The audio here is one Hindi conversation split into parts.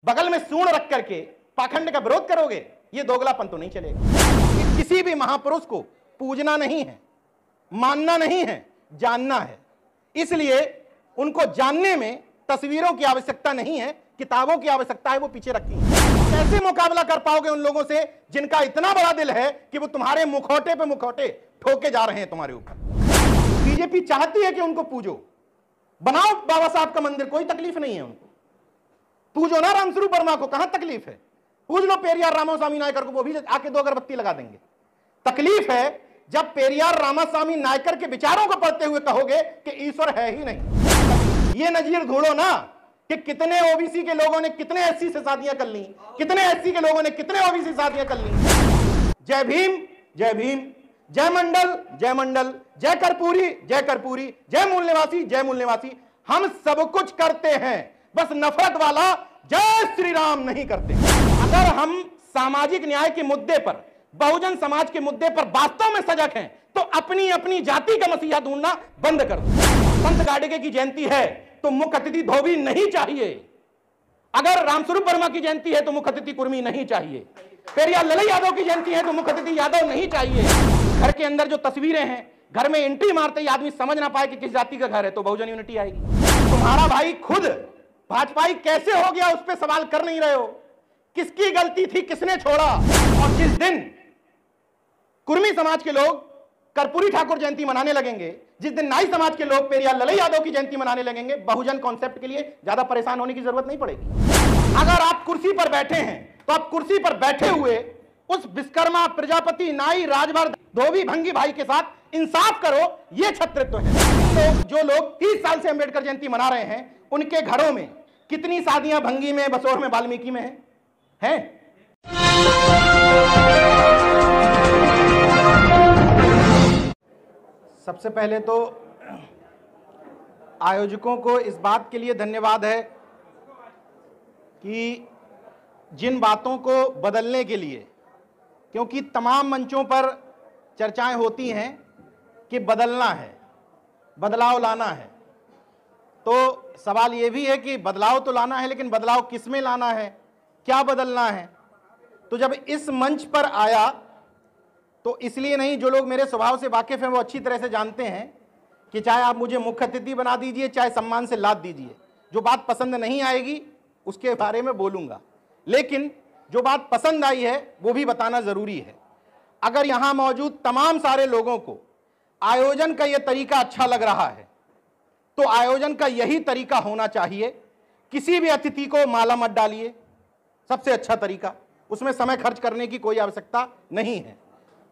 बगल में सूंड रख करके पाखंड का विरोध करोगे, ये दोगलापन तो नहीं चलेगा। कि किसी भी महापुरुष को पूजना नहीं है, मानना नहीं है, जानना है। इसलिए उनको जानने में तस्वीरों की आवश्यकता नहीं है, किताबों की आवश्यकता है, वो पीछे रखी है। कैसे मुकाबला कर पाओगे उन लोगों से जिनका इतना बड़ा दिल है कि वो तुम्हारे मुखौटे पे मुखौटे ठोके जा रहे हैं तुम्हारे ऊपर। बीजेपी चाहती है कि उनको पूजो, बनाओ बाबा साहब का मंदिर, कोई तकलीफ नहीं है उनको। पूजो ना रामस्वरूप वर्मा को, कहां तकलीफ है? पूज लो पेरियार रामास्वामी नायकर को, वो भी आके 2 अगरबत्ती लगा देंगे। तकलीफ है जब पेरियार रामास्वामी नायकर के विचारों को पढ़ते हुए कहोगे कि ईश्वर है ही नहीं। ये नजीर ढूंढो ना कि कितने ओबीसी के लोगों ने कितने एससी से शादियां कर ली, कितने एससी के लोगों ने कितने ओबीसी से शादियां कर ली। जय भीम, जय भीम, जय मंडल, जय मंडल, जय कर्पूरी, जय कर्पूरी, जय मूल निवासी, जय मूल निवासी। हम सब कुछ करते हैं, बस नफरत वाला जय श्री राम नहीं करते। अगर हम सामाजिक न्याय के मुद्दे पर, बहुजन समाज के मुद्दे पर वास्तव में सजग हैं तो अपनी अपनी जाति का मसीहा ढूंढना बंद कर दो। संत गाडगे की जयंती है तो मुख्य अतिथि धोबी नहीं चाहिए। अगर रामस्वरूप वर्मा की जयंती है तो मुख्य अतिथि कुर्मी नहीं चाहिए। पेरियार ललई यादव की जयंती है तो मुख्य अतिथि यादव नहीं चाहिए। घर के अंदर जो तस्वीरें हैं, घर में एंट्री मारते ही आदमी समझ ना पाए कि किस जाति का घर है, तो बहुजन यूनिटी आएगी। तुम्हारा भाई खुद भाजपाई कैसे हो गया, उस पर सवाल कर नहीं रहे हो। किसकी गलती थी, किसने छोड़ा? और जिस दिन कुर्मी समाज के लोग कर्पूरी ठाकुर जयंती मनाने लगेंगे, जिस दिन नाई समाज के लोग पेरियार ललई यादव की जयंती मनाने लगेंगे, बहुजन कॉन्सेप्ट के लिए ज्यादा परेशान होने की जरूरत नहीं पड़ेगी। अगर आप कुर्सी पर बैठे हैं तो आप कुर्सी पर बैठे हुए उस विश्वकर्मा, प्रजापति, नाई, राजभर, धोबी, भंगी भाई के साथ इंसाफ करो। ये छत्रत्व है। जो लोग 30 साल से अंबेडकर जयंती मना रहे हैं, उनके घरों में कितनी शादियां भंगी में, बसोर में, वाल्मीकि में हैं? सबसे पहले तो आयोजकों को इस बात के लिए धन्यवाद है कि जिन बातों को बदलने के लिए, क्योंकि तमाम मंचों पर चर्चाएं होती हैं कि बदलना है, बदलाव लाना है, तो सवाल ये भी है कि बदलाव तो लाना है, लेकिन बदलाव किस में लाना है, क्या बदलना है? तो जब इस मंच पर आया तो इसलिए नहीं, जो लोग मेरे स्वभाव से वाकिफ हैं वो अच्छी तरह से जानते हैं कि चाहे आप मुझे मुख्य अतिथि बना दीजिए, चाहे सम्मान से लाद दीजिए, जो बात पसंद नहीं आएगी उसके बारे में बोलूंगा, लेकिन जो बात पसंद आई है वो भी बताना जरूरी है। अगर यहां मौजूद तमाम सारे लोगों को आयोजन का यह तरीका अच्छा लग रहा है तो आयोजन का यही तरीका होना चाहिए। किसी भी अतिथि को माला मत डालिए, सबसे अच्छा तरीका, उसमें समय खर्च करने की कोई आवश्यकता नहीं है।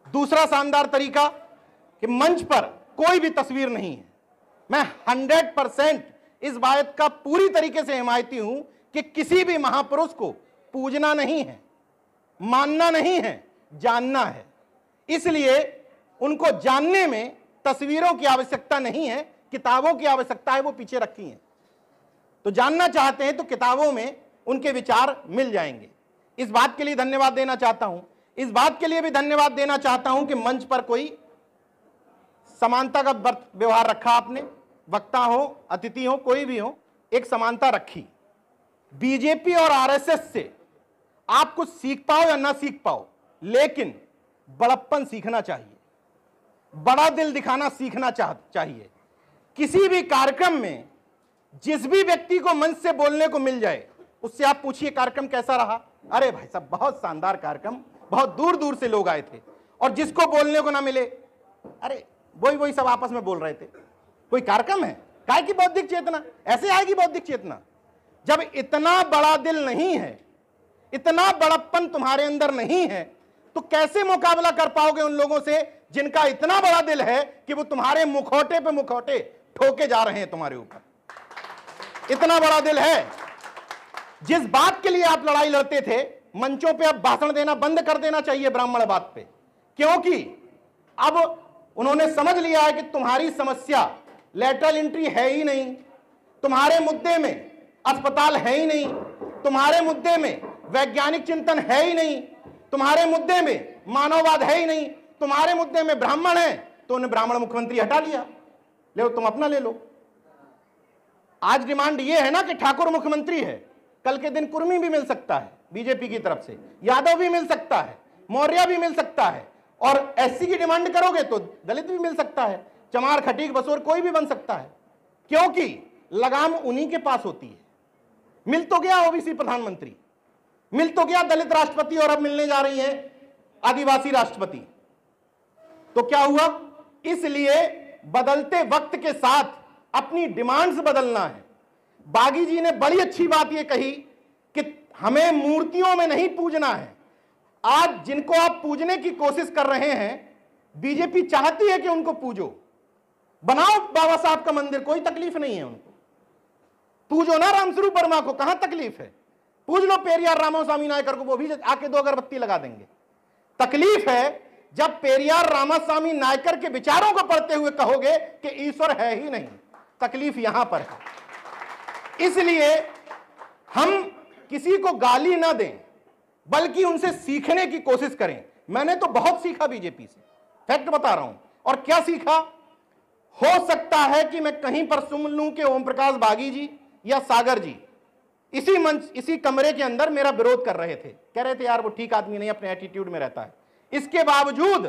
दूसरा शानदार तरीका कि मंच पर कोई भी तस्वीर नहीं है। मैं 100% इस बात का पूरी तरीके से हिमायती हूं कि किसी भी महापुरुष को पूजना नहीं है, मानना नहीं है, जानना है। इसलिए उनको जानने में तस्वीरों की आवश्यकता नहीं है, किताबों की आवश्यकता है, वो पीछे रखी हैं। तो जानना चाहते हैं तो किताबों में उनके विचार मिल जाएंगे। इस बात के लिए धन्यवाद देना चाहता हूं। इस बात के लिए भी धन्यवाद देना चाहता हूं कि मंच पर कोई समानता का व्यवहार रखा आपने, वक्ता हो, अतिथि हो, कोई भी हो, एक समानता रखी। बीजेपी और आरएसएस से आप कुछ सीख पाओ या ना सीख पाओ, लेकिन बड़प्पन सीखना चाहिए, बड़ा दिल दिखाना सीखना चाहिए। किसी भी कार्यक्रम में जिस भी व्यक्ति को मंच से बोलने को मिल जाए उससे आप पूछिए कार्यक्रम कैसा रहा। अरे भाई साहब बहुत शानदार कार्यक्रम, बहुत दूर दूर से लोग आए थे। और जिसको बोलने को ना मिले, अरे वही सब आपस में बोल रहे थे। कोई कार्यक्रम है? काय की बौद्धिक चेतना? ऐसे आएगी बौद्धिक चेतना जब इतना बड़ा दिल नहीं है, इतना बड़प्पन तुम्हारे अंदर नहीं है, तो कैसे मुकाबला कर पाओगे उन लोगों से जिनका इतना बड़ा दिल है कि वो तुम्हारे मुखौटे पे मुखौटे ठोके जा रहे हैं तुम्हारे ऊपर। इतना बड़ा दिल है। जिस बात के लिए आप लड़ाई लड़ते थे, मंचों पे अब भाषण देना बंद कर देना चाहिए ब्राह्मण बात पे, क्योंकि अब उन्होंने समझ लिया है कि तुम्हारी समस्या लेटरल एंट्री है ही नहीं, तुम्हारे मुद्दे में अस्पताल है ही नहीं, तुम्हारे मुद्दे में वैज्ञानिक चिंतन है ही नहीं, तुम्हारे मुद्दे में मानववाद है ही नहीं, तुम्हारे मुद्दे में ब्राह्मण है, तो उन्हें ब्राह्मण मुख्यमंत्री हटा लिया। ले तुम अपना ले लो। आज डिमांड यह है ना कि ठाकुर मुख्यमंत्री है, कल के दिन कुर्मी भी मिल सकता है बीजेपी की तरफ से, यादव भी मिल सकता है, मौर्य भी मिल सकता है, और एससी की डिमांड करोगे तो दलित भी मिल सकता है, चमार, खटीक, बसोर कोई भी बन सकता है, क्योंकि लगाम उन्हीं के पास होती है। मिल तो गया ओबीसी प्रधानमंत्री, मिल तो गया दलित राष्ट्रपति, और अब मिलने जा रही है आदिवासी राष्ट्रपति। तो क्या हुआ? इसलिए बदलते वक्त के साथ अपनी डिमांड्स बदलना है। बागी जी ने बड़ी अच्छी बात यह कही कि हमें मूर्तियों में नहीं पूजना है। आज जिनको आप पूजने की कोशिश कर रहे हैं, बीजेपी चाहती है कि उनको पूजो, बनाओ बाबा साहब का मंदिर, कोई तकलीफ नहीं है उनको, पूजो ना रामस्वरूप वर्मा को, कहां तकलीफ है, पूज लो पेरियार रामास्वामी नायकर को, वो भी आके 2 अगरबत्ती लगा देंगे। तकलीफ है जब पेरियार रामास्वामी नायकर के विचारों को पढ़ते हुए कहोगे कि ईश्वर है ही नहीं, तकलीफ यहां पर है। इसलिए हम किसी को गाली ना दें, बल्कि उनसे सीखने की कोशिश करें। मैंने तो बहुत सीखा बीजेपी से, फैक्ट बता रहा हूं। और क्या सीखा? हो सकता है कि मैं कहीं पर सुन लूं कि ओम प्रकाश बागी जी या सागर जी इसी मंच, इसी कमरे के अंदर मेरा विरोध कर रहे थे, कह रहे थे यार वो ठीक आदमी नहीं, अपने एटीट्यूड में रहता है। इसके बावजूद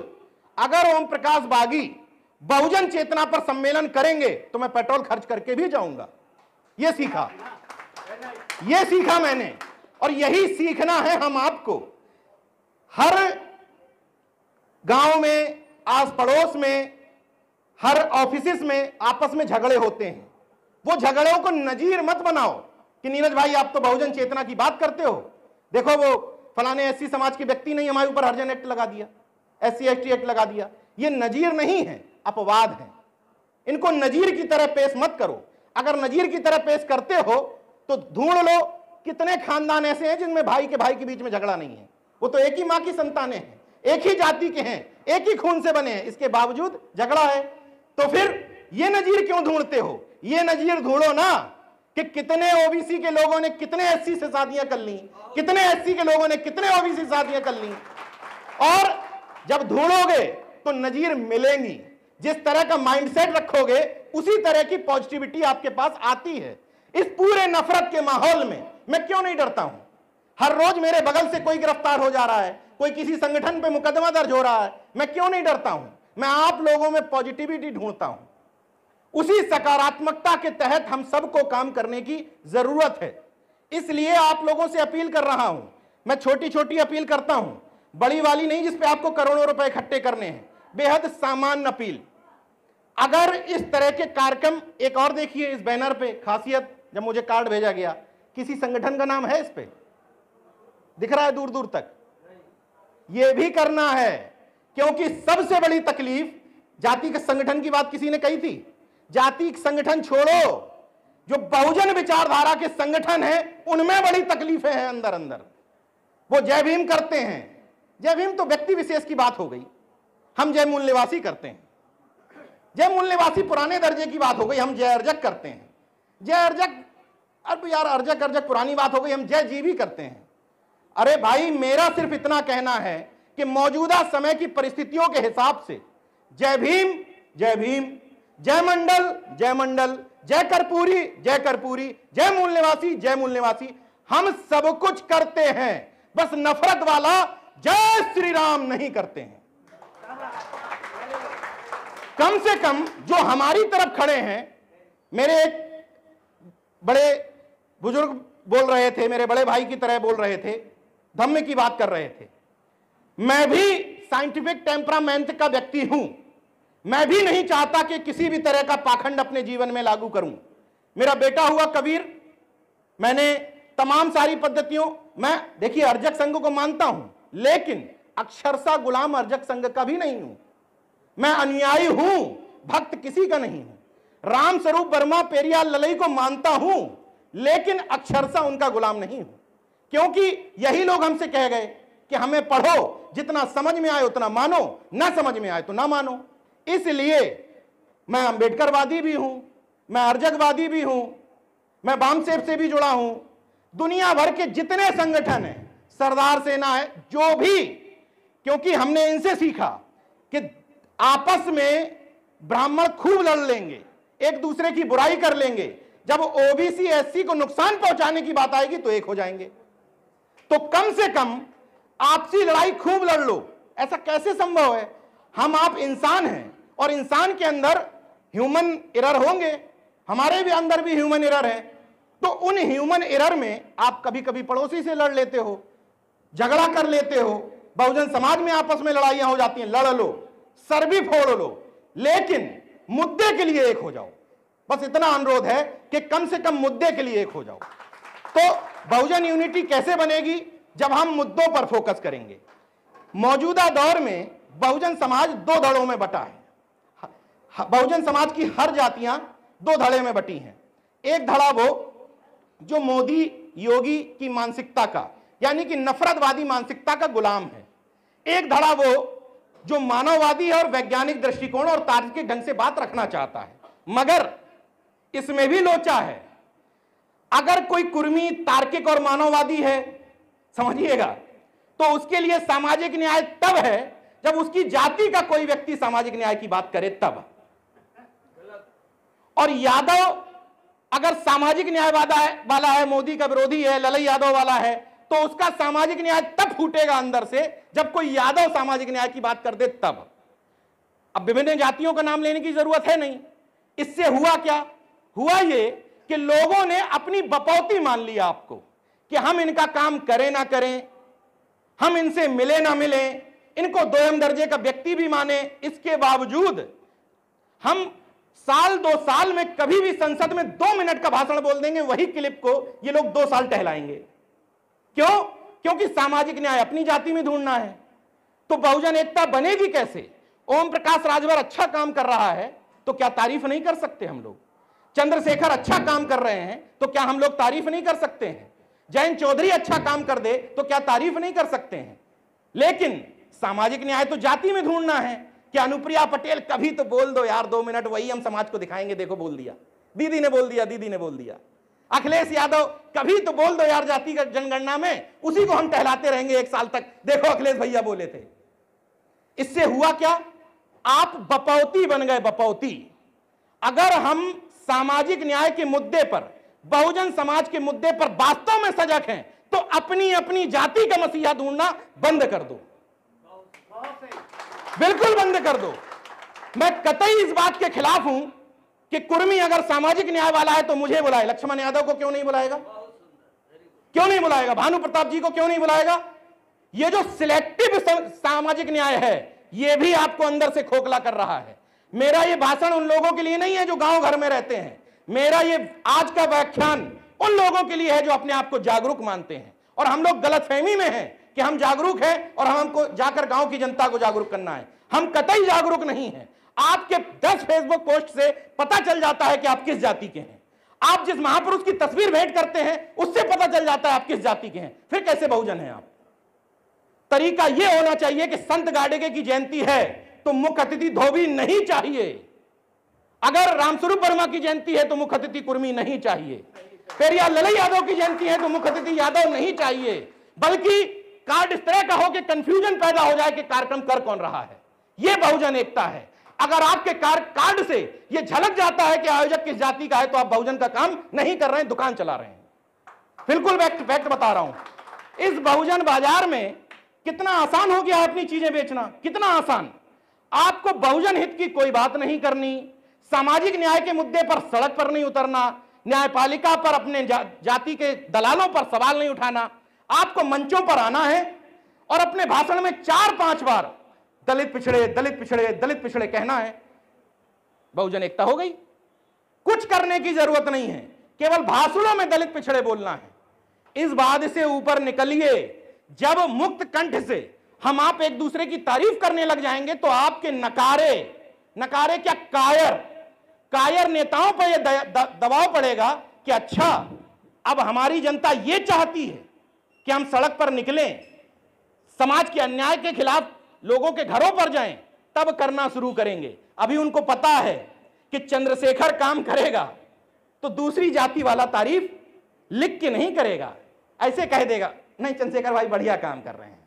अगर ओम प्रकाश बागी बहुजन चेतना पर सम्मेलन करेंगे तो मैं पेट्रोल खर्च करके भी जाऊंगा। यह सीखा, यह सीखा मैंने, और यही सीखना है हम आपको। हर गांव में, आस पड़ोस में, हर ऑफिस में आपस में झगड़े होते हैं। वो झगड़ों को नजीर मत बनाओ कि नीरज भाई आप तो बहुजन चेतना की बात करते हो, देखो वो फलाने एससी समाज के व्यक्ति नहीं हमारे ऊपर हरिजन एक्ट लगा दिया, SC ST एक्ट लगा दिया। ये नजीर नहीं है, अपवाद है। इनको नजीर की तरह पेश मत करो। अगर नजीर की तरह पेश करते हो तो ढूंढ लो कितने खानदान ऐसे हैं जिनमें भाई के बीच में झगड़ा नहीं है। वो तो एक ही मां की संतानें हैं, एक ही जाति के हैं, एक ही खून से बने हैं, इसके बावजूद झगड़ा है। तो फिर ये नजीर क्यों ढूंढते हो? ये नजीर ढूंढो ना कि कितने ओबीसी के लोगों ने कितने एससी से शादियां कर ली, कितने एससी के लोगों ने कितने ओबीसी से शादियां कर ली। और जब ढूंढोगे तो नजीर मिलेंगी। जिस तरह का माइंडसेट रखोगे उसी तरह की पॉजिटिविटी आपके पास आती है। इस पूरे नफरत के माहौल में मैं क्यों नहीं डरता हूं? हर रोज मेरे बगल से कोई गिरफ्तार हो जा रहा है, कोई किसी संगठन पे मुकदमा दर्ज हो रहा है, मैं क्यों नहीं डरता हूं? मैं आप लोगों में पॉजिटिविटी ढूंढता हूं। उसी सकारात्मकता के तहत हम सबको काम करने की जरूरत है। इसलिए आप लोगों से अपील कर रहा हूं। मैं छोटी छोटी अपील करता हूं, बड़ी वाली नहीं जिसपे आपको करोड़ों रुपए इकट्ठे करने हैं, बेहद सामान्य अपील। अगर इस तरह के कार्यक्रम, एक और देखिए इस बैनर पे खासियत, जब मुझे कार्ड भेजा गया, किसी संगठन का नाम है इस पे? दिख रहा है दूर दूर तक? यह भी करना है, क्योंकि सबसे बड़ी तकलीफ, जाति के संगठन की बात किसी ने कही थी, जाति संगठन छोड़ो, जो बहुजन विचारधारा के संगठन हैं उनमें बड़ी तकलीफें हैं अंदर अंदर। वो जय भीम करते हैं, जय भीम तो व्यक्ति विशेष की बात हो गई, हम जय मूल्यवासी करते हैं। जय मूल्यवासी पुराने दर्जे की बात हो गई, हम जय अर्जक करते हैं। जय अर्जक, अब यार अर्जक अर्जक पुरानी बात हो गई, हम जय जीवी करते हैं। अरे भाई, मेरा सिर्फ इतना कहना है कि मौजूदा समय की परिस्थितियों के हिसाब से जय भीम जय भीम, जय मंडल जय मंडल, जय कर्पूरी जय कर्पूरी, जय मूल्यवासी जय मूल्यवासी, हम सब कुछ करते हैं, बस नफरत वाला जय श्री राम नहीं करते हैं। कम से कम जो हमारी तरफ खड़े हैं, मेरे एक बड़े बुजुर्ग बोल रहे थे, मेरे बड़े भाई की तरह बोल रहे थे, धम्म की बात कर रहे थे। मैं भी साइंटिफिक टेम्परामेंट का व्यक्ति हूं। मैं भी नहीं चाहता कि किसी भी तरह का पाखंड अपने जीवन में लागू करूं। मेरा बेटा हुआ कबीर, मैंने तमाम सारी पद्धतियों, मैं देखिए अर्जक संघ को मानता हूं, लेकिन अक्षरशः गुलाम अर्जक संघ का भी नहीं हूं। मैं अनुयायी हूं, भक्त किसी का नहीं हूं। राम स्वरूप वर्मा, पेरियार ललई को मानता हूं, लेकिन अक्षरशः उनका गुलाम नहीं हूं। क्योंकि यही लोग हमसे कह गए कि हमें पढ़ो, जितना समझ में आए उतना मानो, ना समझ में आए तो ना मानो। इसलिए मैं अंबेडकरवादी भी हूं, मैं अर्जकवादी भी हूं, मैं बामसेब से भी जुड़ा हूं। दुनिया भर के जितने संगठन हैं, सरदार सेना है, जो भी, क्योंकि हमने इनसे सीखा कि आपस में ब्राह्मण खूब लड़ लेंगे, एक दूसरे की बुराई कर लेंगे, जब ओबीसी एससी को नुकसान पहुंचाने की बात आएगी तो एक हो जाएंगे। तो कम से कम आपसी लड़ाई खूब लड़ लो। ऐसा कैसे संभव है? हम आप इंसान हैं और इंसान के अंदर ह्यूमन एरर होंगे, हमारे भी अंदर भी ह्यूमन एरर है। तो उन ह्यूमन एरर में आप कभी कभी पड़ोसी से लड़ लेते हो, झगड़ा कर लेते हो, बहुजन समाज में आपस में लड़ाइयां हो जाती हैं, लड़ लो, सर भी फोड़ लो, लेकिन मुद्दे के लिए एक हो जाओ। बस इतना अनुरोध है कि कम से कम मुद्दे के लिए एक हो जाओ। तो बहुजन यूनिटी कैसे बनेगी? जब हम मुद्दों पर फोकस करेंगे। मौजूदा दौर में बहुजन समाज दो धड़ों में बटा है। बहुजन समाज की हर जातियां दो धड़े में बटी हैं। एक धड़ा वो जो मोदी योगी की मानसिकता का, यानी कि नफरतवादी मानसिकता का गुलाम है। एक धड़ा वो जो मानववादी है और वैज्ञानिक दृष्टिकोण और तार्किक ढंग से बात रखना चाहता है। मगर इसमें भी लोचा है। अगर कोई कुर्मी तार्किक और मानववादी है, समझिएगा, तो उसके लिए सामाजिक न्याय तब है जब उसकी जाति का कोई व्यक्ति सामाजिक न्याय की बात करे तब। और यादव अगर सामाजिक न्याय वाला है, मोदी का विरोधी है, ललई यादव वाला है, तो उसका सामाजिक न्याय तब फूटेगा अंदर से जब कोई यादव सामाजिक न्याय की बात कर दे तब। अब विभिन्न जातियों का नाम लेने की जरूरत है नहीं। इससे हुआ क्या? हुआ ये कि लोगों ने अपनी बपौती मान लिया आपको कि हम इनका काम करें ना करें, हम इनसे मिले ना मिले, इनको दोयम दर्जे का व्यक्ति भी माने, इसके बावजूद हम साल 2 साल में कभी भी संसद में 2 मिनट का भाषण बोल देंगे, वही क्लिप को ये लोग 2 साल टहलाएंगे। क्यों? क्योंकि सामाजिक न्याय अपनी जाति में ढूंढना है। तो बहुजन एकता बनेगी कैसे? ओम प्रकाश राजभर अच्छा काम कर रहा है तो क्या तारीफ नहीं कर सकते हम लोग? चंद्रशेखर अच्छा काम कर रहे हैं तो क्या हम लोग तारीफ नहीं कर सकते हैं? जयंत चौधरी अच्छा काम कर दे तो क्या तारीफ नहीं कर सकते हैं? लेकिन सामाजिक न्याय तो जाति में ढूंढना है कि अनुप्रिया पटेल कभी तो बोल दो यार 2 मिनट, वही हम समाज को दिखाएंगे, देखो बोल दिया, दीदी ने बोल दिया, दीदी ने बोल दिया। अखिलेश यादव कभी तो बोल दो यार जातिगत जनगणना में, उसी को हम टहलाते रहेंगे 1 साल तक, देखो अखिलेश भैया बोले थे। इससे हुआ क्या? आप बपौती बन गए, बपौती। अगर हम सामाजिक न्याय के मुद्दे पर, बहुजन समाज के मुद्दे पर वास्तव में सजग हैं तो अपनी अपनी जाति का मसीहा ढूंढना बंद कर दो, बिल्कुल बंद कर दो। मैं कतई इस बात के खिलाफ हूं कि कुर्मी अगर सामाजिक न्याय वाला है तो मुझे बुलाए, लक्ष्मण यादव को क्यों नहीं बुलाएगा? क्यों नहीं बुलाएगा? भानु प्रताप जी को क्यों नहीं बुलाएगा? ये जो सिलेक्टिव सामाजिक न्याय है ये भी आपको अंदर से खोखला कर रहा है। मेरा ये भाषण उन लोगों के लिए नहीं है जो गांव घर में रहते हैं, मेरा ये आज का व्याख्यान उन लोगों के लिए है जो अपने आप को जागरूक मानते हैं। और हम लोग गलतफहमी में हैं कि हम जागरूक हैं और हमको जाकर गांव की जनता को जागरूक करना है। हम कतई जागरूक नहीं हैं। आपके 10 फेसबुक पोस्ट से पता चल जाता है कि आप किस जाति के हैं। आप जिस महापुरुष की तस्वीर भेंट करते हैं उससे पता चल जाता है आप किस जाति के हैं। फिर कैसे बहुजन हैं आप? तरीका यह होना चाहिए कि संत गाड़गे की जयंती है तो मुख्य अतिथि धोबी नहीं चाहिए। अगर रामस्वरूप वर्मा की जयंती है तो मुख्य अतिथि कुर्मी नहीं चाहिए। पेरियार ललई यादव की जयंती है तो मुख्य अतिथि यादव नहीं चाहिए। बल्कि कार्ड इस तरह का हो कि कंफ्यूजन पैदा हो जाए कि कार्यक्रम कर कौन रहा है। यह बहुजन एकता है। अगर आपके कार्ड से यह झलक जाता है कि आयोजक किस जाति का है तो आप बहुजन का काम नहीं कर रहे हैं, दुकान चला रहे हैं। बिल्कुल फैक्ट बता रहा हूं। इस बहुजन बाजार में कितना आसान हो गया है अपनी चीजें बेचना, कितना आसान। आपको बहुजन हित की कोई बात नहीं करनी, सामाजिक न्याय के मुद्दे पर सड़क पर नहीं उतरना, न्यायपालिका पर अपने जाति के दलालों पर सवाल नहीं उठाना। आपको मंचों पर आना है और अपने भाषण में 4-5 बार दलित पिछड़े, दलित पिछड़े, दलित पिछड़े कहना है। बहुजन एकता हो गई। कुछ करने की जरूरत नहीं है, केवल भाषणों में दलित पिछड़े बोलना है। इस बात से ऊपर निकलिए। जब मुक्त कंठ से हम आप एक दूसरे की तारीफ करने लग जाएंगे तो आपके नकारे क्या कायर नेताओं पर यह दबाव पड़ेगा कि अच्छा अब हमारी जनता ये चाहती है कि हम सड़क पर निकलें, समाज के अन्याय के खिलाफ लोगों के घरों पर जाएं, तब करना शुरू करेंगे। अभी उनको पता है कि चंद्रशेखर काम करेगा तो दूसरी जाति वाला तारीफ लिख के नहीं करेगा, ऐसे कह देगा नहीं चंद्रशेखर भाई बढ़िया काम कर रहे हैं,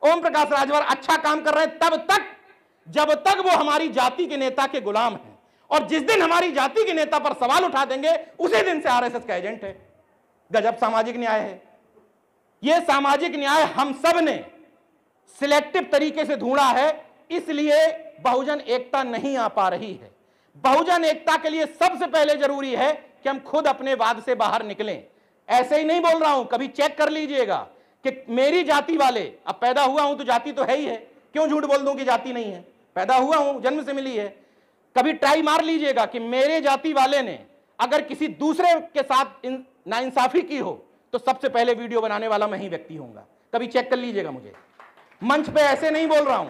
ओम प्रकाश राजभर अच्छा काम कर रहे हैं, तब तक जब तक वो हमारी जाति के नेता के गुलाम हैं। और जिस दिन हमारी जाति के नेता पर सवाल उठा देंगे उसी दिन से आरएसएस का एजेंट है। गजब सामाजिक न्याय है। यह सामाजिक न्याय हम सब ने सिलेक्टिव तरीके से ढूंढा है, इसलिए बहुजन एकता नहीं आ पा रही है। बहुजन एकता के लिए सबसे पहले जरूरी है कि हम खुद अपने वाद से बाहर निकलें। ऐसे ही नहीं बोल रहा हूं, कभी चेक कर लीजिएगा कि मेरी जाति वाले, अब पैदा हुआ हूं तो जाति तो है ही है, क्यों झूठ बोल दूं कि जाति नहीं है, पैदा हुआ हूं, जन्म से मिली है। कभी ट्राई मार लीजिएगा कि मेरे जाति वाले ने अगर किसी दूसरे के साथ नाइंसाफी की हो तो सबसे पहले वीडियो बनाने वाला मैं ही व्यक्ति होऊंगा। कभी चेक कर लीजिएगा मुझे। मंच पे ऐसे नहीं बोल रहा हूं,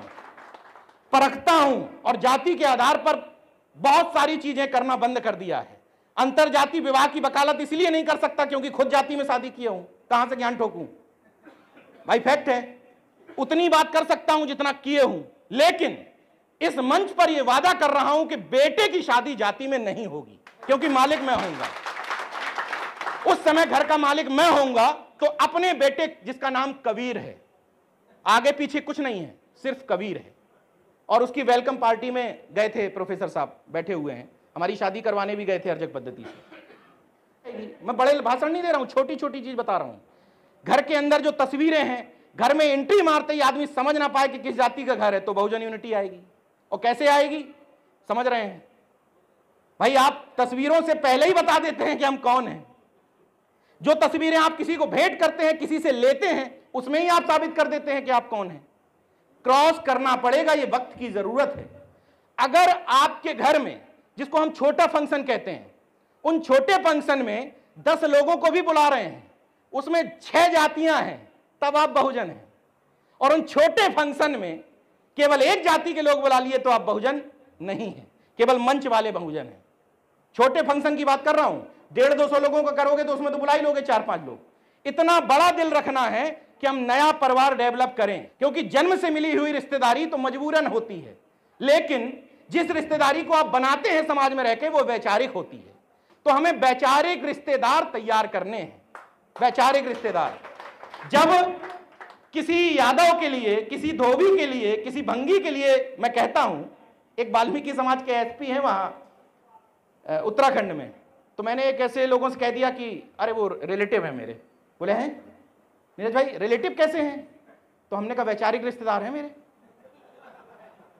परखता हूं और जाति के आधार पर बहुत सारी चीजें करना बंद कर दिया है। अंतर जाति विवाह की वकालत इसलिए नहीं कर सकता क्योंकि खुद जाति में शादी किया हूं, कहां से ज्ञान ठोकूं भाई, फैक्ट है। उतनी बात कर सकता हूं जितना किए हूं, लेकिन इस मंच पर यह वादा कर रहा हूं कि बेटे की शादी जाति में नहीं होगी, क्योंकि मालिक मैं होऊंगा। उस समय घर का मालिक मैं होऊंगा तो अपने बेटे, जिसका नाम कबीर है, आगे पीछे कुछ नहीं है, सिर्फ कबीर है, और उसकी वेलकम पार्टी में गए थे प्रोफेसर साहब, बैठे हुए हैं, हमारी शादी करवाने भी गए थे अर्जक पद्धति से। मैं बड़े भाषण नहीं दे रहा हूं, छोटी छोटी चीज बता रहा हूं। घर के अंदर जो तस्वीरें हैं, घर में एंट्री मारते ही आदमी समझ ना पाए कि किस जाति का घर है, तो बहुजन यूनिटी आएगी। और कैसे आएगी, समझ रहे हैं भाई? आप तस्वीरों से पहले ही बता देते हैं कि हम कौन हैं। जो तस्वीरें आप किसी को भेंट करते हैं, किसी से लेते हैं, उसमें ही आप साबित कर देते हैं कि आप कौन हैं। क्रॉस करना पड़ेगा, ये वक्त की जरूरत है। अगर आपके घर में, जिसको हम छोटा फंक्शन कहते हैं, उन छोटे फंक्शन में 10 लोगों को भी बुला रहे हैं, उसमें 6 जातियां हैं, तब आप बहुजन हैं। और उन छोटे फंक्शन में केवल एक जाति के लोग बुला लिए तो आप बहुजन नहीं हैं, केवल मंच वाले बहुजन हैं। छोटे फंक्शन की बात कर रहा हूं, 150-200 लोगों का करोगे तो उसमें तो बुला ही लोगे 4-5 लोग। इतना बड़ा दिल रखना है कि हम नया परिवार डेवलप करें, क्योंकि जन्म से मिली हुई रिश्तेदारी तो मजबूरन होती है, लेकिन जिस रिश्तेदारी को आप बनाते हैं समाज में रहकर, वो वैचारिक होती है। तो हमें वैचारिक रिश्तेदार तैयार करने हैं, वैचारिक रिश्तेदार। जब किसी यादव के लिए, किसी धोबी के लिए, किसी भंगी के लिए मैं कहता हूं, एक वाल्मीकि समाज के एसपी हैं वहां उत्तराखंड में, तो मैंने एक ऐसे लोगों से कह दिया कि अरे वो रिलेटिव है मेरे। बोले हैं नीरज भाई रिलेटिव कैसे हैं? तो हमने कहा वैचारिक रिश्तेदार है मेरे।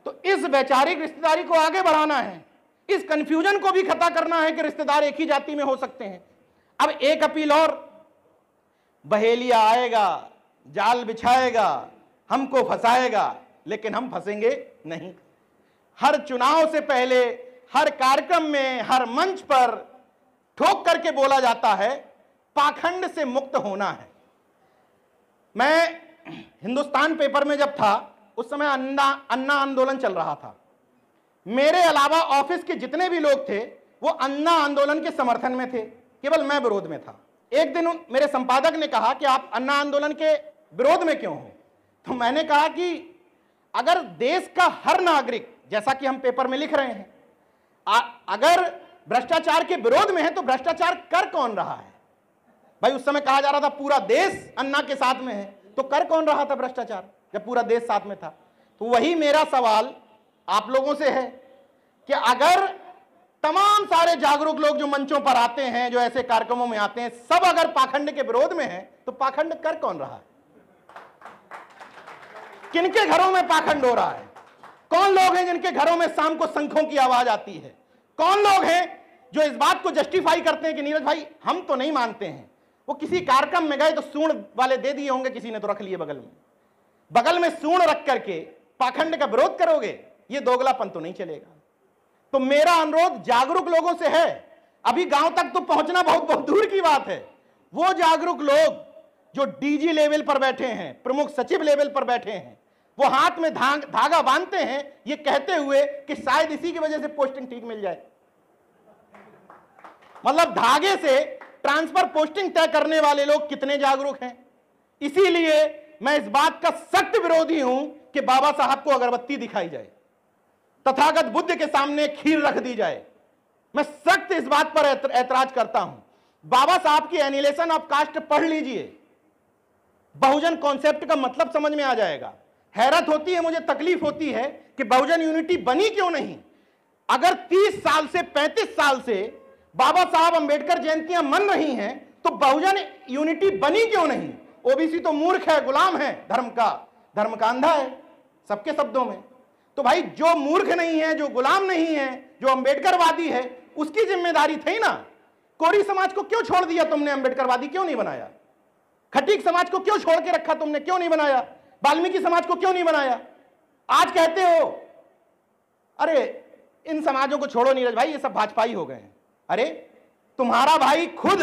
तो इस वैचारिक रिश्तेदारी को आगे बढ़ाना है, इस कंफ्यूजन को भी खत्म करना है कि रिश्तेदार एक ही जाति में हो सकते हैं। अब एक अपील और, बहेलिया आएगा, जाल बिछाएगा, हमको फंसाएगा, लेकिन हम फंसेंगे नहीं। हर चुनाव से पहले, हर कार्यक्रम में, हर मंच पर ठोक करके बोला जाता है पाखंड से मुक्त होना है। मैं हिंदुस्तान पेपर में जब था, उस समय अन्ना आंदोलन चल रहा था। मेरे अलावा ऑफिस के जितने भी लोग थे वो अन्ना आंदोलन के समर्थन में थे, केवल मैं विरोध में था। एक दिन मेरे संपादक ने कहा कि आप अन्ना आंदोलन के विरोध में क्यों हो? तो मैंने कहा कि अगर देश का हर नागरिक, जैसा कि हम पेपर में लिख रहे हैं, अगर भ्रष्टाचार के विरोध में है तो भ्रष्टाचार कर कौन रहा है? भाई उस समय कहा जा रहा था पूरा देश अन्ना के साथ में है, तो कर कौन रहा था भ्रष्टाचार जब पूरा देश साथ में था? तो वही मेरा सवाल आप लोगों से है कि अगर तमाम सारे जागरूक लोग जो मंचों पर आते हैं, जो ऐसे कार्यक्रमों में आते हैं, सब अगर पाखंड के विरोध में हैं, तो पाखंड कर कौन रहा है? किनके घरों में पाखंड हो रहा है? कौन लोग हैं जिनके घरों में शाम को शंखों की आवाज आती है? कौन लोग हैं जो इस बात को जस्टिफाई करते हैं कि नीरज भाई हम तो नहीं मानते हैं, वो किसी कार्यक्रम में गए तो सूंड वाले दे दिए होंगे, किसी ने तो रख लिए बगल में सूंड रख करके पाखंड का विरोध करोगे? ये दोगलापन तो नहीं चलेगा। तो मेरा अनुरोध जागरूक लोगों से है, अभी गांव तक तो पहुंचना बहुत बहुत दूर की बात है। वो जागरूक लोग जो डीजी लेवल पर बैठे हैं, प्रमुख सचिव लेवल पर बैठे हैं, वो हाथ में धागा बांधते हैं ये कहते हुए कि शायद इसी की वजह से पोस्टिंग ठीक मिल जाए। मतलब धागे से ट्रांसफर पोस्टिंग तय करने वाले लोग कितने जागरूक हैं। इसीलिए मैं इस बात का सख्त विरोधी हूं कि बाबा साहब को अगरबत्ती दिखाई जाए, तथागत बुद्ध के सामने खीर रख दी जाए। मैं सख्त इस बात पर ऐतराज करता हूं। बाबा साहब की एनिलेशन ऑफ कास्ट पढ़ लीजिए, बहुजन कॉन्सेप्ट का मतलब समझ में आ जाएगा। हैरत होती है, मुझे तकलीफ होती है कि बहुजन यूनिटी बनी क्यों नहीं। अगर 30 साल से 35 साल से बाबा साहब अंबेडकर जयंतियां मन रही हैं तो बहुजन यूनिटी बनी क्यों नहीं? ओबीसी तो मूर्ख है, गुलाम है, धर्म का अंधा है सबके शब्दों में। तो भाई जो मूर्ख नहीं है, जो गुलाम नहीं है, जो अंबेडकरवादी है, उसकी जिम्मेदारी थी ना। कोरी समाज को क्यों छोड़ दिया तुमने? अंबेडकरवादी क्यों नहीं बनाया? खटीक समाज को क्यों छोड़ के रखा तुमने? क्यों नहीं बनाया? वाल्मीकि समाज को क्यों नहीं बनाया? आज कहते हो अरे इन समाजों को छोड़ो नीरज भाई, ये सब भाजपाई हो गए हैं। अरे तुम्हारा भाई खुद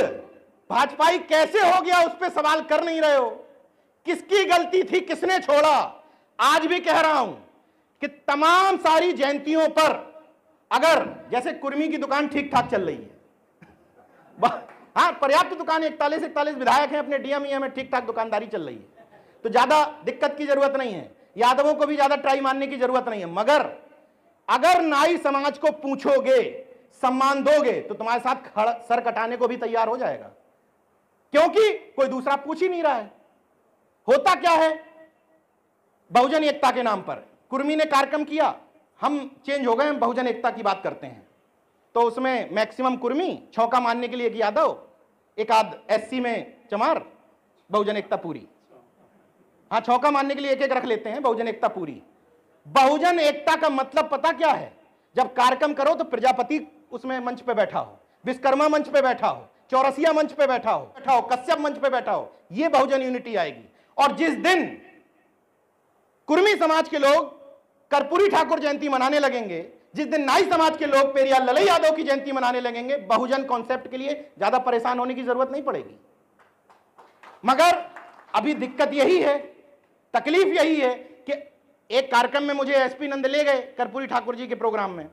भाजपाई कैसे हो गया, उस पर सवाल कर नहीं रहे हो। किसकी गलती थी, किसने छोड़ा? आज भी कह रहा हूं कि तमाम सारी जयंतियों पर अगर जैसे कुर्मी की दुकान ठीक ठाक चल रही है, हाँ पर्याप्त दुकान, 41 विधायक हैं अपने डीएमईए में, ठीक ठाक दुकानदारी चल रही है, तो ज्यादा दिक्कत की जरूरत नहीं है, यादवों को भी ज्यादा ट्राई मारने की जरूरत नहीं है। मगर अगर नाई समाज को पूछोगे, सम्मान दोगे, तो तुम्हारे साथ सर कटाने को भी तैयार हो जाएगा, क्योंकि कोई दूसरा पूछ ही नहीं रहा है। होता क्या है, बहुजन एकता के नाम पर कुर्मी ने कार्यक्रम किया, हम चेंज हो गए, हम बहुजन एकता की बात करते हैं, तो उसमें मैक्सिमम कुर्मी, छौका मारने के लिए एक यादव, एक आध एससी में चमार, बहुजन एकता पूरी। हाँ, छौका मारने के लिए एक एक रख लेते हैं, बहुजन एकता पूरी। बहुजन एकता का मतलब पता क्या है? जब कार्यक्रम करो तो प्रजापति उसमें मंच पे बैठा हो, विश्वकर्मा मंच पे बैठा हो, चौरसिया मंच पे बैठा हो, कश्यप मंच पे बैठा हो, ये बहुजन यूनिटी आएगी। और जिस दिन कुर्मी समाज के लोग कर्पूरी ठाकुर जयंती मनाने लगेंगे, जिस दिन नाई समाज के लोग पेरियार ललई यादव की जयंती मनाने लगेंगे, बहुजन कॉन्सेप्ट के लिए ज्यादा परेशान होने की जरूरत नहीं पड़ेगी। मगर अभी दिक्कत यही है, तकलीफ यही है कि एक कार्यक्रम में मुझे एसपी नंद ले गए कर्पूरी ठाकुर जी के प्रोग्राम में।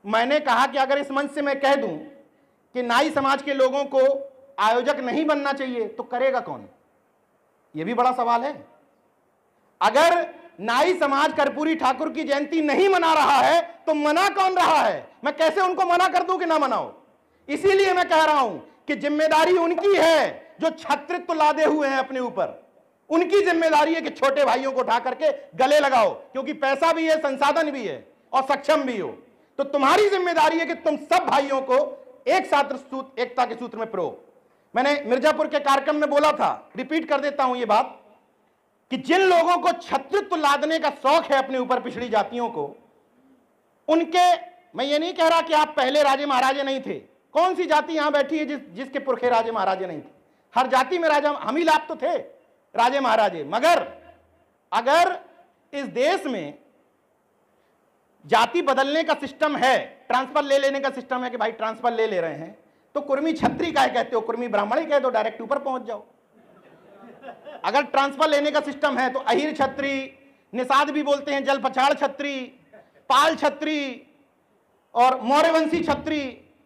मैंने कहा कि अगर इस मंच से मैं कह दूं कि नाई समाज के लोगों को आयोजक नहीं बनना चाहिए तो करेगा कौन? यह भी बड़ा सवाल है। अगर नाई समाज कर्पूरी ठाकुर की जयंती नहीं मना रहा है तो मना कौन रहा है? मैं कैसे उनको मना कर दूं कि ना मनाओ? इसीलिए मैं कह रहा हूं कि जिम्मेदारी उनकी है जो छात्रत्व लादे हुए हैं अपने ऊपर। उनकी जिम्मेदारी है कि छोटे भाइयों को उठा करके गले लगाओ, क्योंकि पैसा भी है, संसाधन भी है और सक्षम भी हो। तो तुम्हारी जिम्मेदारी है कि तुम सब भाइयों को एक साथ एकता के सूत्र में पिरो। मैंने मिर्जापुर के कार्यक्रम में बोला था, रिपीट कर देता हूं ये बात, कि जिन लोगों को छत्रत्व लादने का शौक है अपने ऊपर, पिछड़ी जातियों को, उनके, मैं ये नहीं कह रहा कि आप पहले राजे महाराजे नहीं थे। कौन सी जाति यहां बैठी है जिसके पुरखे राजे महाराजे नहीं थे? हर जाति में राजा, हम ही लाभ तो थे राजे महाराजे। मगर अगर इस देश में जाति बदलने का सिस्टम है, ट्रांसफर ले लेने का सिस्टम है कि भाई ट्रांसफर ले रहे हैं, तो कुर्मी छत्री काहे कहते हो? कुर्मी ब्राह्मण ही कह दो, डायरेक्ट ऊपर पहुंच जाओ। अगर ट्रांसफर लेने का सिस्टम है तो अहिर छत्री, निषाद भी बोलते हैं, जल पछाड़ छत्री, पाल छत्री और मौर्यवंशी छत्री,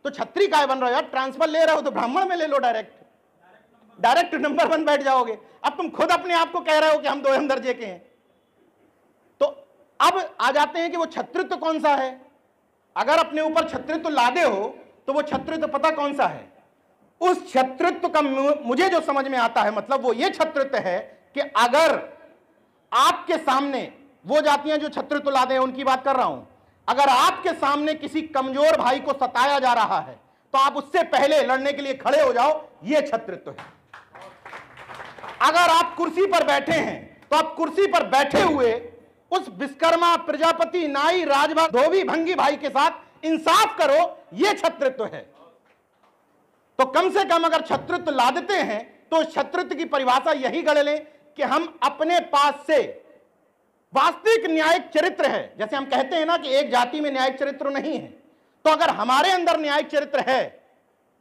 तो छत्री काहे बन रहे हो यार? ट्रांसफर ले रहे हो तो ब्राह्मण में ले लो, डायरेक्ट नंबर 1 बैठ जाओगे। अब तुम खुद अपने आप को कह रहे हो कि हम 2 दर्जे के हैं। तो अब आ जाते हैं कि वो छत्रित्व कौन सा है। अगर अपने ऊपर छत्रित्व लादे हो तो वो छत्रित्व पता कौन सा है? उस छत्रित्व का मुझे जो समझ में आता है, मतलब वो ये छत्रित्व है कि अगर आपके सामने, वो जातियां जो छत्रित्व लादे हैं उनकी बात कर रहा हूं, अगर आपके सामने किसी कमजोर भाई को सताया जा रहा है तो आप उससे पहले लड़ने के लिए खड़े हो जाओ, ये छत्रित्व है। अगर आप कुर्सी पर बैठे हैं तो आप कुर्सी पर बैठे हुए उस विश्वकर्मा, प्रजापति, नाई, राजभा, धोबी, भंगी भाई के साथ इंसाफ करो, यह छत्रित्व है। तो कम से कम अगर छत्रित्व लादते हैं तो छत्रित्व की परिभाषा यही गढ़ लें कि हम अपने पास से वास्तविक न्यायिक चरित्र है। जैसे हम कहते हैं ना कि एक जाति में न्यायिक चरित्र नहीं है, तो अगर हमारे अंदर न्यायिक चरित्र है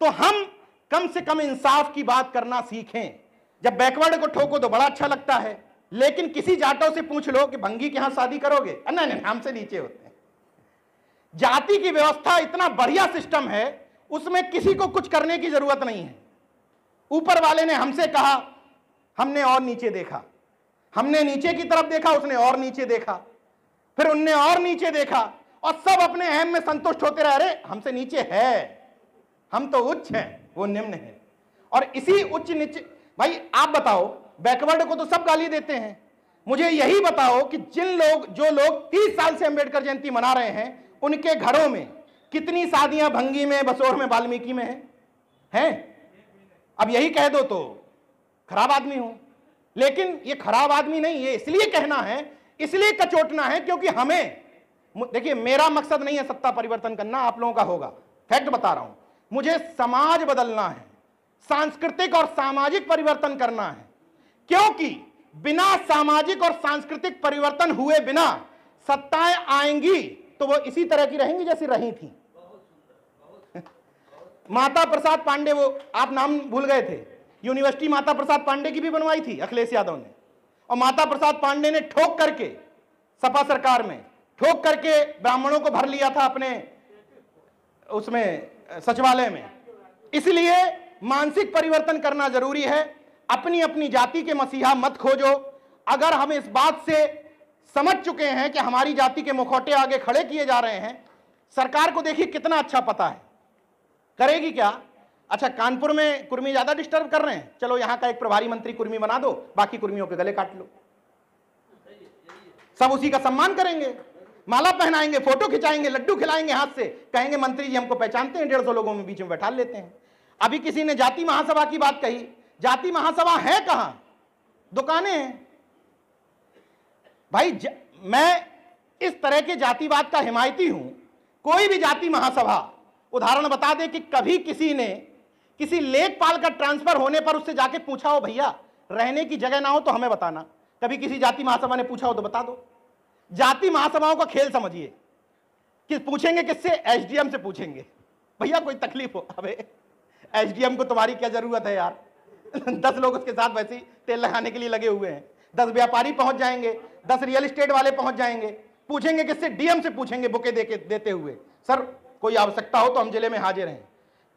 तो हम कम से कम इंसाफ की बात करना सीखें। जब बैकवर्ड को ठोको तो बड़ा अच्छा लगता है, लेकिन किसी जाटों से पूछ लो कि भंगी के यहां शादी करोगे, नहीं, हमसे नीचे होते हैं। जाति की व्यवस्था इतना बढ़िया सिस्टम है, उसमें किसी को कुछ करने की जरूरत नहीं है। ऊपर वाले ने हमसे कहा, हमने और नीचे देखा, हमने नीचे की तरफ देखा, उसने और नीचे देखा, फिर उनने और नीचे देखा, और सब अपने अहम में संतुष्ट होते रहे। अरे हमसे नीचे है, हम तो उच्च हैं, वो निम्न है। और इसी उच्च नीचे, भाई आप बताओ, बैकवर्ड को तो सब गाली देते हैं, मुझे यही बताओ कि जो लोग 30 साल से अंबेडकर जयंती मना रहे हैं, उनके घरों में कितनी शादियां भंगी में, बसोर में, वाल्मीकि में हैं? अब यही कह दो तो खराब आदमी हूं। लेकिन ये खराब आदमी नहीं, ये इसलिए कहना है, इसलिए कचोटना है क्योंकि हमें, देखिए मेरा मकसद नहीं है सत्ता परिवर्तन करना, आप लोगों का होगा, फैक्ट बता रहा हूं। मुझे समाज बदलना है, सांस्कृतिक और सामाजिक परिवर्तन करना है, क्योंकि बिना सामाजिक और सांस्कृतिक परिवर्तन हुए बिना सत्ताएं आएंगी तो वो इसी तरह की रहेंगी जैसी रही थी। माता प्रसाद पांडे, वो आप नाम भूल गए थे, यूनिवर्सिटी माता प्रसाद पांडे की भी बनवाई थी अखिलेश यादव ने, और माता प्रसाद पांडे ने ठोक करके सपा सरकार में ठोक करके ब्राह्मणों को भर लिया था अपने उसमें सचिवालय में। इसलिए मानसिक परिवर्तन करना जरूरी है। अपनी अपनी जाति के मसीहा मत खोजो। अगर हम इस बात से समझ चुके हैं कि हमारी जाति के मुखौटे आगे खड़े किए जा रहे हैं, सरकार को देखिए कितना अच्छा पता है, करेगी क्या? अच्छा, कानपुर में कुर्मी ज्यादा डिस्टर्ब कर रहे हैं, चलो यहां का एक प्रभारी मंत्री कुर्मी बना दो, बाकी कुर्मियों के गले काट लो, सब उसी का सम्मान करेंगे, माला पहनाएंगे, फोटो खिंचाएंगे, लड्डू खिलाएंगे हाथ से, कहेंगे मंत्री जी हमको पहचानते हैं, 150 लोगों में बीच में बैठा लेते हैं। अभी किसी ने जाति महासभा की बात कही, जाति महासभा है कहां? दुकानें हैं भाई। मैं इस तरह के जातिवाद का हिमायती हूं। कोई भी जाति महासभा उदाहरण बता दे कि कभी किसी ने किसी लेखपाल का ट्रांसफर होने पर उससे जाके पूछा हो भैया रहने की जगह ना हो तो हमें बताना, कभी किसी जाति महासभा ने पूछा हो तो बता दो। जाति महासभाओं का खेल समझिए कि पूछेंगे किससे? एसडीएम से पूछेंगे, भैया कोई तकलीफ हो, अबे एसडीएम को तुम्हारी क्या जरूरत है यार 10 लोग उसके साथ वैसे ही तेल लगाने के लिए लगे हुए हैं, 10 व्यापारी पहुंच जाएंगे, 10 रियल एस्टेट वाले पहुंच जाएंगे, पूछेंगे किससे? डीएम से पूछेंगे बुके देते हुए, सर कोई आवश्यकता हो तो हम जिले में हाजिर हैं।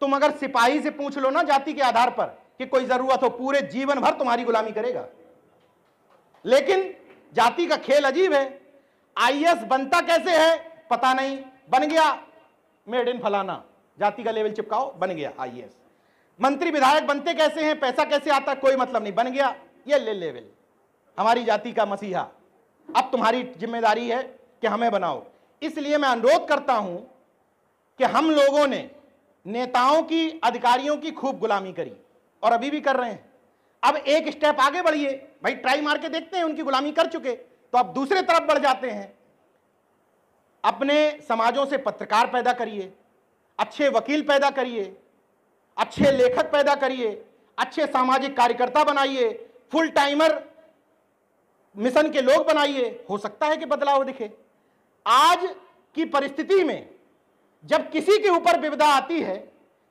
तुम अगर सिपाही से पूछ लो ना जाति के आधार पर कि कोई जरूरत हो, पूरे जीवन भर तुम्हारी गुलामी करेगा। लेकिन जाति का खेल अजीब है। आईएएस बनता कैसे है पता नहीं, बन गया मेड इन फलाना, जाति का लेवल चिपकाओ, बन गया आईएएस। मंत्री विधायक बनते कैसे हैं, पैसा कैसे आता, कोई मतलब नहीं, बन गया ये लेवल, हमारी जाति का मसीहा। अब तुम्हारी जिम्मेदारी है कि हमें बनाओ। इसलिए मैं अनुरोध करता हूं कि हम लोगों ने नेताओं की, अधिकारियों की खूब गुलामी करी और अभी भी कर रहे हैं। अब एक स्टेप आगे बढ़िए भाई, ट्राई मार के देखते हैं, उनकी गुलामी कर चुके तो अब दूसरे तरफ बढ़ जाते हैं। अपने समाजों से पत्रकार पैदा करिए, अच्छे वकील पैदा करिए, अच्छे लेखक पैदा करिए, अच्छे सामाजिक कार्यकर्ता बनाइए, फुल टाइमर मिशन के लोग बनाइए, हो सकता है कि बदलाव दिखे। आज की परिस्थिति में जब किसी के ऊपर विपदा आती है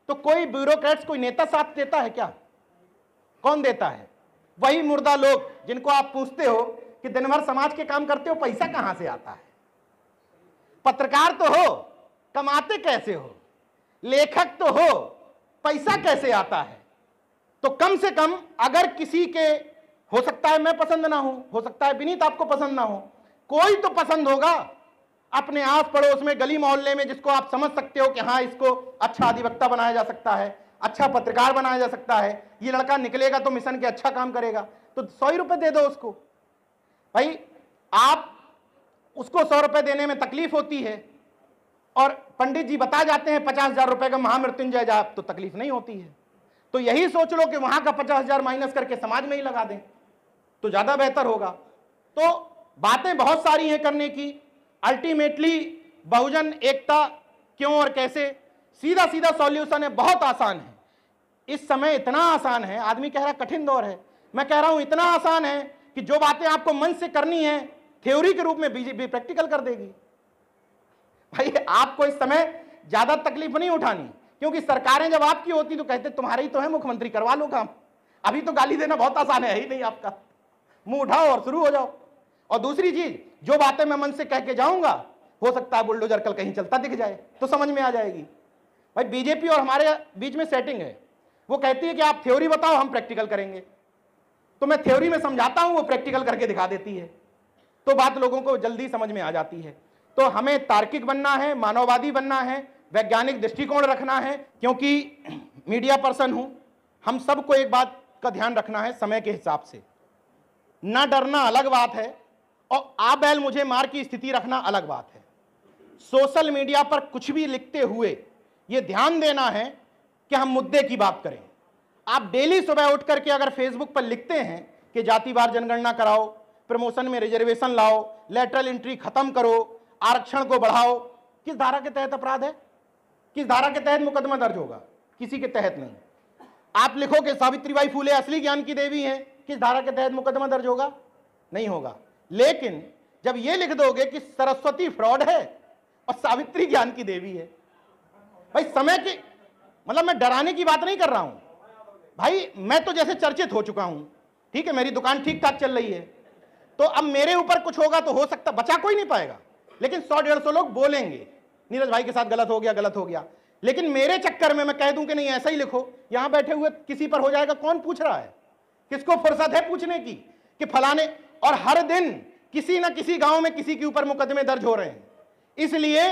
तो कोई ब्यूरोक्रेट्स, कोई नेता साथ देता है क्या? कौन देता है? वही मुर्दा लोग जिनको आप पूछते हो कि दिन भर समाज के काम करते हो, पैसा कहां से आता है? पत्रकार तो हो, कमाते कैसे हो? लेखक तो हो, पैसा कैसे आता है? तो कम से कम अगर किसी के, हो सकता है मैं पसंद ना हो सकता है विनीत आपको पसंद ना हो, कोई तो पसंद होगा अपने आस पड़ोस में, गली मोहल्ले में, जिसको आप समझ सकते हो कि हाँ इसको अच्छा अधिवक्ता बनाया जा सकता है, अच्छा पत्रकार बनाया जा सकता है, ये लड़का निकलेगा तो मिशन के अच्छा काम करेगा, तो 100 रुपए दे दो उसको। भाई आप उसको 100 रुपए देने में तकलीफ होती है और पंडित जी बता जाते हैं 50,000 रुपए का महामृत्युंजय जाप, तो तकलीफ नहीं होती है। तो यही सोच लो कि वहां का 50,000 माइनस करके समाज में ही लगा दें तो ज्यादा बेहतर होगा। तो बातें बहुत सारी हैं करने की। अल्टीमेटली बहुजन एकता क्यों और कैसे, सीधा सीधा सॉल्यूशन है, बहुत आसान है। इस समय इतना आसान है, आदमी कह रहा कठिन दौर है, मैं कह रहा हूं इतना आसान है कि जो बातें आपको मन से करनी है थ्योरी के रूप में बीजेपी प्रैक्टिकल कर देगी। भाई आपको इस समय ज्यादा तकलीफ नहीं उठानी, क्योंकि सरकारें जब आपकी होती तो कहते तुम्हारे ही तो है मुख्यमंत्री, करवा लो काम। अभी तो गाली देना बहुत आसान है ही नहीं आपका, मुंह उठाओ और शुरू हो जाओ। और दूसरी चीज, जो बातें मैं मन से कह के जाऊंगा हो सकता है बुलडोजर कल कहीं चलता दिख जाए तो समझ में आ जाएगी। भाई बीजेपी और हमारे बीच में सेटिंग है, वो कहती है कि आप थ्योरी बताओ हम प्रैक्टिकल करेंगे, तो मैं थ्योरी में समझाता हूं, वो प्रैक्टिकल करके दिखा देती है, तो बात लोगों को जल्दी समझ में आ जाती है। तो हमें तार्किक बनना है, मानववादी बनना है, वैज्ञानिक दृष्टिकोण रखना है, क्योंकि मीडिया पर्सन हूं, हम सबको एक बात का ध्यान रखना है, समय के हिसाब से न डरना अलग बात है और आ बैल मुझे मार की स्थिति रखना अलग बात है। सोशल मीडिया पर कुछ भी लिखते हुए यह ध्यान देना है कि हम मुद्दे की बात करें। आप डेली सुबह उठ करके अगर फेसबुक पर लिखते हैं कि जातिवार जनगणना कराओ, प्रमोशन में रिजर्वेशन लाओ, लेटरल एंट्री खत्म करो, आरक्षण को बढ़ाओ, किस धारा के तहत अपराध है? किस धारा के तहत मुकदमा दर्ज होगा? किसी के तहत नहीं। आप लिखो कि सावित्रीबाई फुले असली ज्ञान की देवी हैं, किस धारा के तहत मुकदमा दर्ज होगा? नहीं होगा। लेकिन जब ये लिख दोगे कि सरस्वती फ्रॉड है और सावित्री ज्ञान की देवी है, भाई समय की मतलब मैं डराने की बात नहीं कर रहा हूं भाई, मैं तो जैसे चर्चित हो चुका हूं, ठीक है, मेरी दुकान ठीक ठाक चल रही है, तो अब मेरे ऊपर कुछ होगा तो हो सकता, बचा कोई नहीं पाएगा, लेकिन 100-150 लोग बोलेंगे नीरज भाई के साथ गलत हो गया। लेकिन मेरे चक्कर में मैं कह दूं कि नहीं ऐसा ही लिखो, यहां बैठे हुए किसी पर हो जाएगा, कौन पूछ रहा है? किसको फुर्सत है पूछने की कि फलाने? और हर दिन किसी ना किसी गांव में किसी के ऊपर मुकदमे दर्ज हो रहे हैं। इसलिए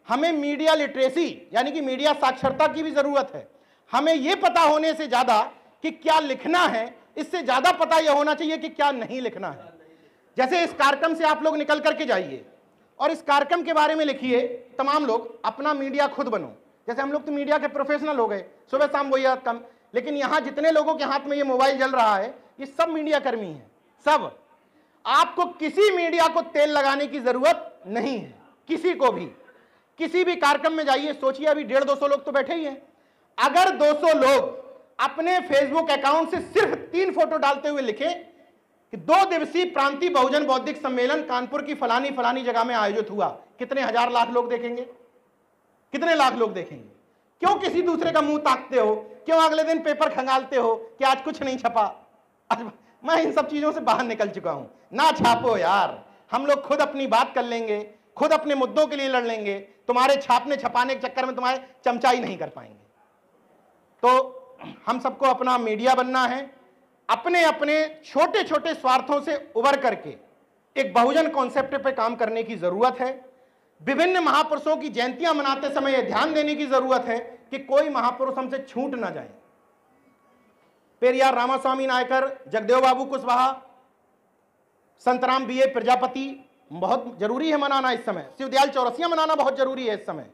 हमें मीडिया लिटरेसी यानी कि मीडिया साक्षरता की भी जरूरत है। हमें यह पता होने से ज्यादा कि क्या लिखना है, इससे ज्यादा पता यह होना चाहिए कि क्या नहीं लिखना है। जैसे इस कार्यक्रम से आप लोग निकल करके जाइए और इस कार्यक्रम के बारे में लिखिए, तमाम लोग अपना मीडिया खुद बनो। जैसे हम लोग तो मीडिया के प्रोफेशनल हो गए, सुबह शाम वही कम, लेकिन यहां जितने लोगों के हाथ में ये मोबाइल जल रहा है ये सब मीडिया कर्मी हैं, सब। आपको किसी मीडिया को तेल लगाने की जरूरत नहीं है, किसी को भी। किसी भी कार्यक्रम में जाइए, सोचिए अभी 150-200 लोग तो बैठे ही हैं। अगर 200 लोग अपने फेसबुक अकाउंट से सिर्फ 3 फोटो डालते हुए लिखें कि 2 दिवसीय प्रांतीय बहुजन बौद्धिक सम्मेलन कानपुर की फलानी जगह में आयोजित हुआ, कितने हजार लाख लोग देखेंगे? कितने लाख लोग देखेंगे? क्यों किसी दूसरे का मुंह ताकते हो? क्यों अगले दिन पेपर खंगालते हो कि आज कुछ नहीं छपा? मैं इन सब चीजों से बाहर निकल चुका हूं। ना छापो यार, हम लोग खुद अपनी बात कर लेंगे, खुद अपने मुद्दों के लिए लड़ लेंगे। तुम्हारे छापने छपाने के चक्कर में तुम्हारे चमचाई नहीं कर पाएंगे। तो हम सबको अपना मीडिया बनना है, अपने अपने छोटे छोटे स्वार्थों से उबर करके एक बहुजन कॉन्सेप्ट पे काम करने की जरूरत है। विभिन्न महापुरुषों की जयंतियां मनाते समय यह ध्यान देने की जरूरत है कि कोई महापुरुष हमसे छूट ना जाए। पेरियार रामास्वामी नायकर, जगदेव बाबू कुशवाहा, संतराम बीए प्रजापति बहुत जरूरी है मनाना इस समय। शिवदयाल चौरसिया मनाना बहुत जरूरी है इस समय।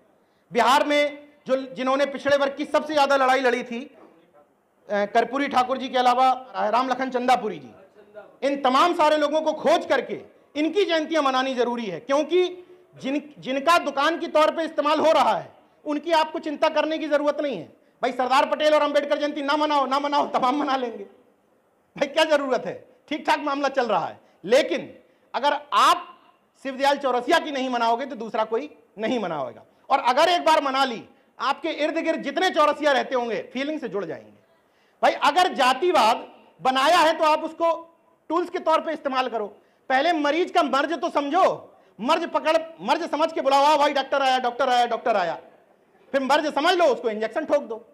बिहार में जिन्होंने पिछड़े वर्ग की सबसे ज्यादा लड़ाई लड़ी थी, कर्पूरी ठाकुर जी के अलावा राम लखन चंदापुरी जी, इन तमाम सारे लोगों को खोज करके इनकी जयंतियां मनानी जरूरी है, क्योंकि जिनका दुकान के तौर पे इस्तेमाल हो रहा है उनकी आपको चिंता करने की जरूरत नहीं है। भाई सरदार पटेल और अंबेडकर जयंती ना मनाओ, तमाम मना लेंगे, भाई क्या जरूरत है? ठीक ठाक मामला चल रहा है। लेकिन अगर आप शिवदयाल चौरसिया की नहीं मनाओगे तो दूसरा कोई नहीं मनाएगा। और अगर एक बार मना ली, आपके इर्द गिर्द जितने चौरसिया रहते होंगे फीलिंग से जुड़ जाएंगे। भाई अगर जातिवाद बनाया है तो आप उसको टूल्स के तौर पे इस्तेमाल करो। पहले मरीज का मर्ज तो समझो, मर्ज समझ के बुलाओ, भाई डॉक्टर आया, फिर मर्ज समझ लो, उसको इंजेक्शन ठोक दो।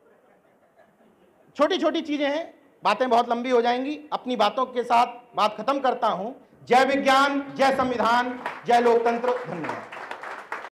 छोटी छोटी चीजें हैं, बातें बहुत लंबी हो जाएंगी। अपनी बातों के साथ बात खत्म करता हूं। जय विज्ञान, जय संविधान, जय लोकतंत्र। धन्यवाद।